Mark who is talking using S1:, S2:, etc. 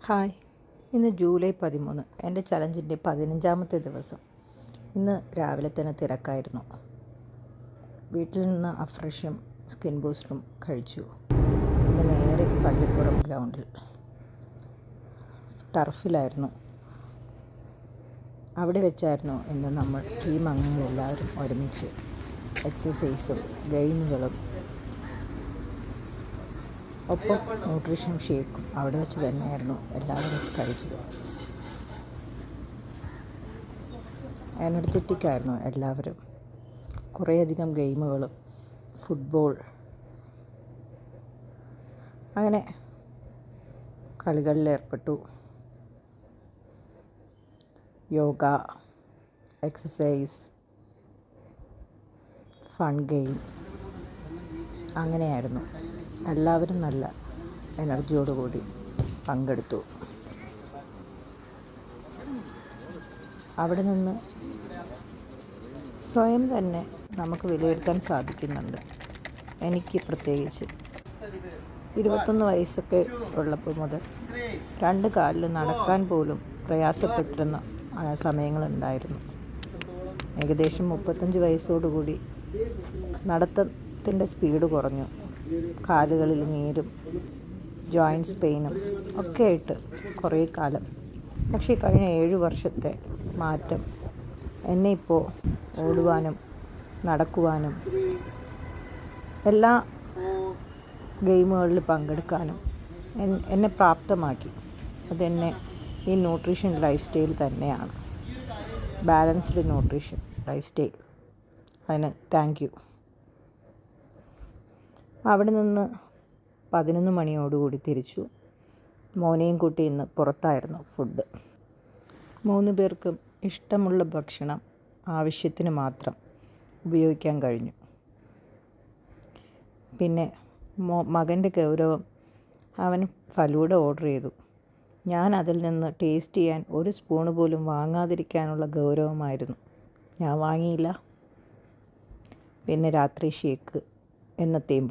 S1: Hi, ഇന്ന് July 13, എൻ്റെ ചലഞ്ചിൻ്റെ 15ാമത്തെ ദിവസം. ഇന്ന് രാവിലെ തന്നെ തിരക്കായിരുന്നു. വീട്ടിൽ നിന്ന് അഫ്രഷും സ്കിൻ ബൂസ്റ്ററും കഴിച്ചു. ഇന്ന് നേരെ പള്ളിപ്പുറം ഗ്രൗണ്ടിൽ ടർഫിലായിരുന്നു. അവിടെ വെച്ചായിരുന്നു ഇന്ന് നമ്മൾ ടീം അംഗങ്ങളെല്ലാവരും ഒരുമിച്ച് എക്സസൈസും ഗെയിമുകളും ഒപ്പം ന്യൂട്രീഷൻ ഷേക്കും അവിടെ വെച്ച് തന്നെയായിരുന്നു എല്ലാവരും കഴിച്ചത്. എനർജറ്റിക്കായിരുന്നു എല്ലാവരും. കുറേയധികം ഗെയിമുകളും ഫുട്ബോൾ അങ്ങനെ കളികളിലേർപ്പെട്ടു. യോഗ, എക്സസൈസ്, ഫൺ ഗെയിം അങ്ങനെയായിരുന്നു. എല്ലാവരും നല്ല എനർജിയോടുകൂടി പങ്കെടുത്തു. അവിടെ നിന്ന് സ്വയം തന്നെ നമുക്ക് വിലയിരുത്താൻ സാധിക്കുന്നുണ്ട്. എനിക്ക് പ്രത്യേകിച്ച് 21 വയസ്സൊക്കെ ഉള്ളപ്പോൾ മുതൽ 2 കാലിൽ നടക്കാൻ പോലും പ്രയാസപ്പെട്ടിരുന്ന സമയങ്ങളുണ്ടായിരുന്നു. ഏകദേശം 35 വയസ്സോടുകൂടി നടത്തത്തിൻ്റെ സ്പീഡ് കുറഞ്ഞു. കാലുകളിൽ നീരും ജോയിൻറ്റ്സ് പെയിനും ഒക്കെ ആയിട്ട് കുറേ കാലം. പക്ഷേ കഴിഞ്ഞ 7 വർഷത്തെ മാറ്റം എന്നെ ഇപ്പോൾ ഓടുവാനും നടക്കുവാനും എല്ലാ ഗെയിമുകളിൽ പങ്കെടുക്കാനും എന്നെ പ്രാപ്തമാക്കി. അതെന്നെ ഈ ന്യൂട്രീഷൻ ലൈഫ് സ്റ്റൈൽ തന്നെയാണ്. Balanced nutrition life style. അതിന് താങ്ക് യു. അവിടെ നിന്ന് 11 മണിയോടുകൂടി തിരിച്ചു. മോനെയും കൂട്ടി ഇന്ന് പുറത്തായിരുന്നു ഫുഡ്. 3 പേർക്കും ഇഷ്ടമുള്ള ഭക്ഷണം ആവശ്യത്തിന് മാത്രം ഉപയോഗിക്കാൻ കഴിഞ്ഞു. പിന്നെ മകൻ്റെ ഗൗരവം, അവൻ ഫലൂഡ ഓർഡർ ചെയ്തു. ഞാൻ അതിൽ നിന്ന് ടേസ്റ്റ് ചെയ്യാൻ 1 സ്പൂണ് പോലും വാങ്ങാതിരിക്കാനുള്ള ഗൗരവമായിരുന്നു. ഞാൻ വാങ്ങിയില്ല. പിന്നെ രാത്രി ഷേക്ക് എന്നത്തേയും